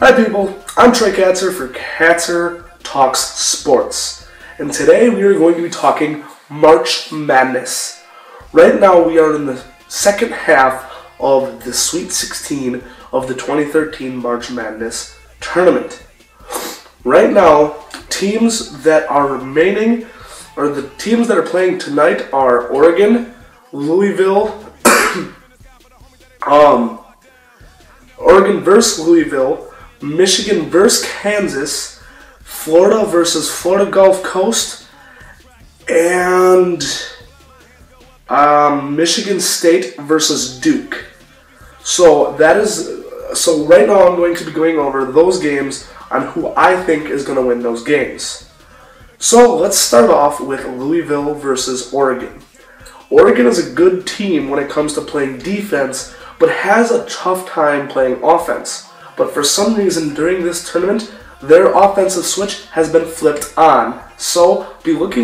Hi people, I'm Trey Katzer for Katzer Talks Sports, and today we are going to be talking March Madness. Right now we are in the second half of the Sweet 16 of the 2013 March Madness tournament. Right now, teams that are remaining, or the teams that are playing tonight are Oregon, Louisville, Oregon versus Louisville, Michigan versus Kansas, Florida versus Florida Gulf Coast, and Michigan State versus Duke. So right now I'm going to be going over those games on who I think is going to win those games. So let's start off with Louisville versus Oregon. Oregon is a good team when it comes to playing defense, but has a tough time playing offense. But for some reason during this tournament, their offensive switch has been flipped on. So look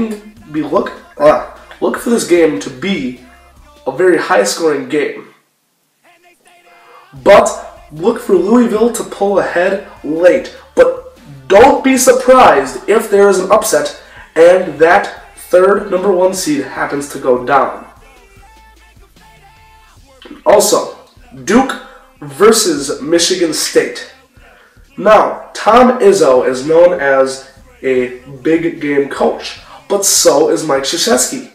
for this game to be a very high-scoring game. But look for Louisville to pull ahead late. But don't be surprised if there is an upset and that third number 1 seed happens to go down. Also, Duke versus Michigan State. Now, Tom Izzo is known as a big game coach, but so is Mike Krzyzewski.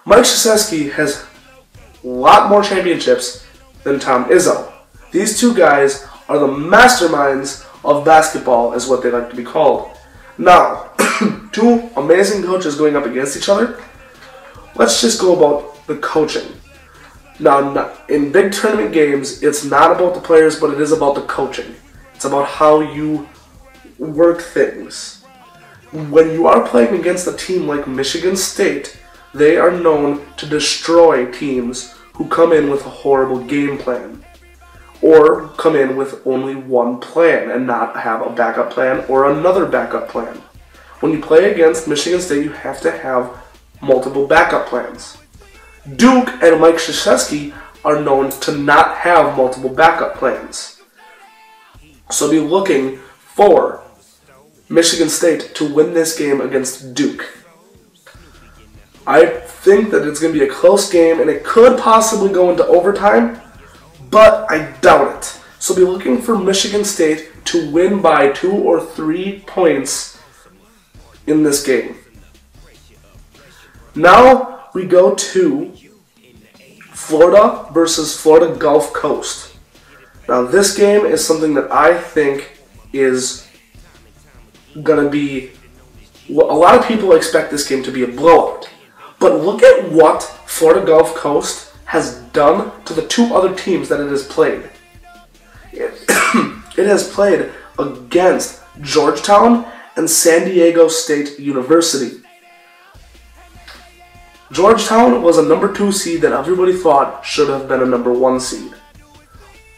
Mike Krzyzewski has a lot more championships than Tom Izzo. These two guys are the masterminds of basketball, is what they like to be called. Now, two amazing coaches going up against each other. Let's just go about the coaching. Now, in big tournament games, it's not about the players, but it is about the coaching. It's about how you work things. When you are playing against a team like Michigan State, they are known to destroy teams who come in with a horrible game plan, or come in with only one plan and not have a backup plan or another backup plan. When you play against Michigan State, you have to have multiple backup plans. Duke and Mike Krzyzewski are known to not have multiple backup plans. So be looking for Michigan State to win this game against Duke. I think that it's going to be a close game and it could possibly go into overtime, but I doubt it. So be looking for Michigan State to win by 2 or 3 points in this game. Now we go to Florida versus Florida Gulf Coast. Now this game is something that I think is going to be, a lot of people expect this game to be a blowout. But look at what Florida Gulf Coast has done to the two other teams that it has played. It has played against Georgetown and San Diego State University. Georgetown was a number 2 seed that everybody thought should have been a number 1 seed.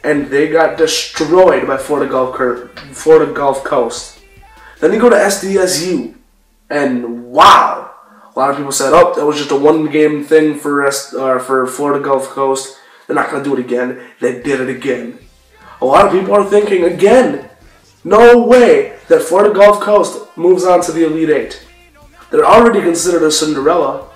And they got destroyed by Florida Gulf Coast. Then you go to SDSU, and wow! A lot of people said, oh, that was just a one-game thing for Florida Gulf Coast. They're not going to do it again. They did it again. A lot of people are thinking, again, no way that Florida Gulf Coast moves on to the Elite 8. They're already considered a Cinderella.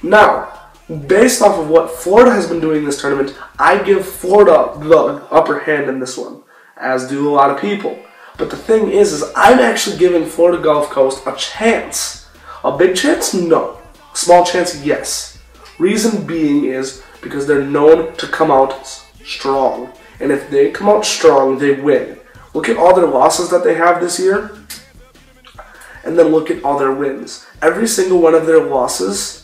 Now, based off of what Florida has been doing this tournament, I give Florida the upper hand in this one, as do a lot of people. But the thing is I'm actually giving Florida Gulf Coast a chance. A big chance? No. A small chance? Yes. Reason being is because they're known to come out strong. And if they come out strong, they win. Look at all their losses that they have this year, and then look at all their wins. Every single one of their losses,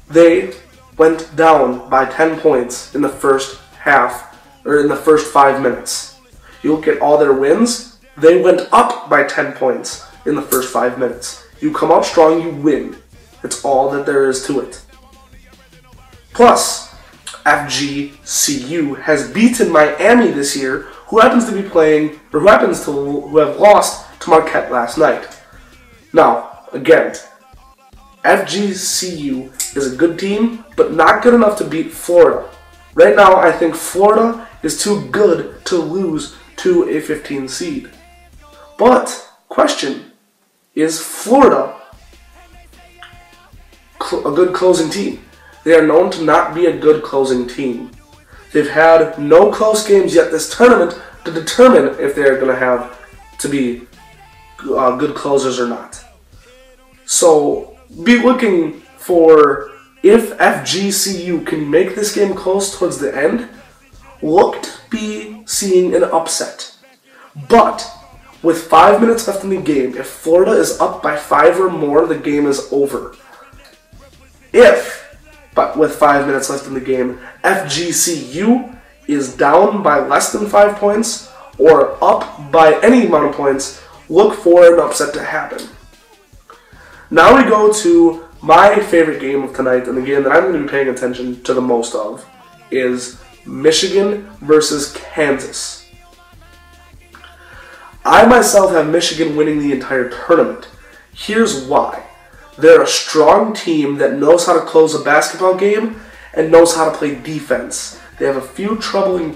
they went down by 10 points in the first half, or in the first 5 minutes. You look at all their wins, they went up by 10 points in the first 5 minutes. You come out strong, you win. That's all that there is to it. Plus, FGCU has beaten Miami this year, who happens to be playing, or who have lost to Marquette last night. Now, again, FGCU is a good team, but not good enough to beat Florida. Right now, I think Florida is too good to lose to a 15 seed. But, question, is Florida a good closing team? They are known to not be a good closing team. They've had no close games yet this tournament to determine if they're going to have to be good closers or not. So, be looking for if FGCU can make this game close towards the end. Look to be seeing an upset. But, with 5 minutes left in the game, if Florida is up by 5 or more, the game is over. But with 5 minutes left in the game, FGCU is down by less than 5 points or up by any amount of points, look for an upset to happen. Now we go to my favorite game of tonight, and the game that I'm going to be paying attention to the most of is Michigan versus Kansas. I myself have Michigan winning the entire tournament. Here's why. They're a strong team that knows how to close a basketball game and knows how to play defense. They have a few troubling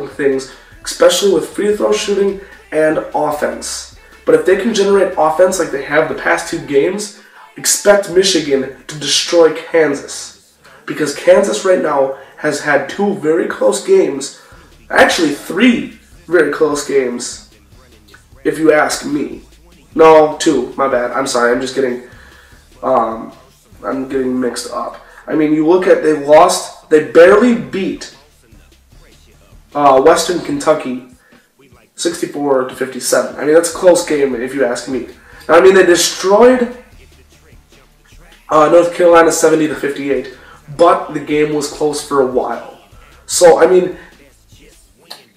things, especially with free throw shooting and offense. But if they can generate offense like they have the past 2 games, expect Michigan to destroy Kansas. Because Kansas right now has had 2 very close games, actually 3 very close games, if you ask me. No, 2, my bad. I'm sorry, I'm just getting, I'm getting mixed up. I mean, you look at, they barely beat Western Kentucky 64-57. I mean, that's a close game if you ask me. Now, I mean, they destroyed North Carolina 70-58, but the game was close for a while. So, I mean,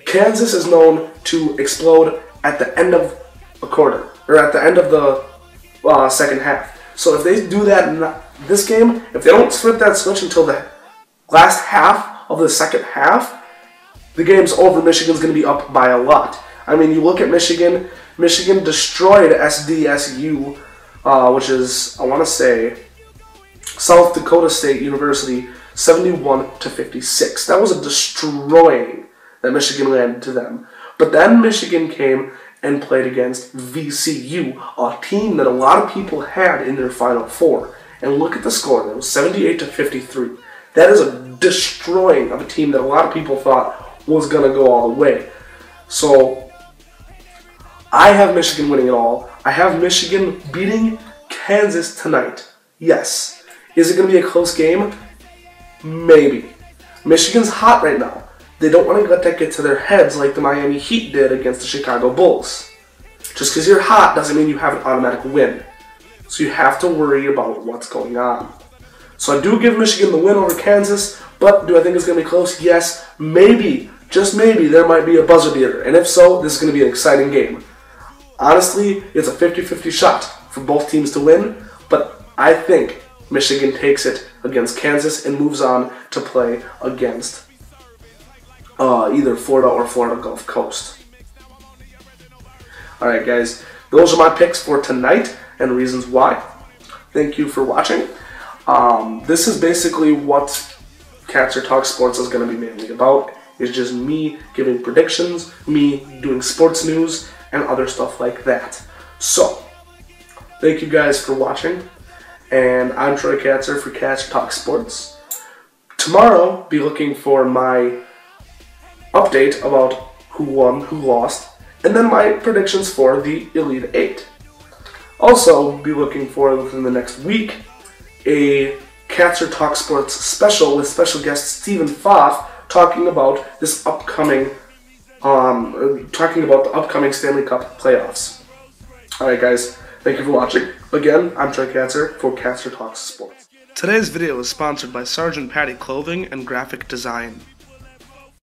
Kansas is known to explode at the end of a quarter, or at the end of the second half. So if they do that in this game, if they don't flip that switch until the last half of the second half, the game's over. Michigan's going to be up by a lot. I mean, you look at Michigan. Michigan destroyed SDSU, which is, I want to say, South Dakota State University, 71-56. That was a destroying that Michigan landed to them. But then Michigan came and played against VCU, a team that a lot of people had in their Final Four. And look at the score. It was 78-53. That is a destroying of a team that a lot of people thought was going to go all the way. So, I have Michigan winning it all. I have Michigan beating Kansas tonight. Yes. Is it going to be a close game? Maybe. Michigan's hot right now. They don't want to let that get to their heads like the Miami Heat did against the Chicago Bulls. Just because you're hot doesn't mean you have an automatic win. So you have to worry about what's going on. So I do give Michigan the win over Kansas, but do I think it's going to be close? Yes. Maybe, just maybe, there might be a buzzer beater. And if so, this is going to be an exciting game. Honestly, it's a 50-50 shot for both teams to win, but I think Michigan takes it against Kansas and moves on to play against either Florida or Florida Gulf Coast. Alright guys, those are my picks for tonight and reasons why. Thank you for watching. This is basically what Catzer Talk Sports is going to be mainly about. It's just me giving predictions, me doing sports news, and other stuff like that. So, thank you guys for watching, and I'm Troy Catzer for Catzer Talk Sports. Tomorrow, be looking for my update about who won, who lost, and then my predictions for the Elite Eight. Also, be looking for, within the next week, a Catzer Talk Sports special with special guest Stephen Pfaff talking about this upcoming, talking about the upcoming Stanley Cup playoffs. Alright guys, thank you for watching. Again, I'm Troy Catzer for Catzer Talk Sports. Today's video is sponsored by Sergeant Patty Clothing and Graphic Design.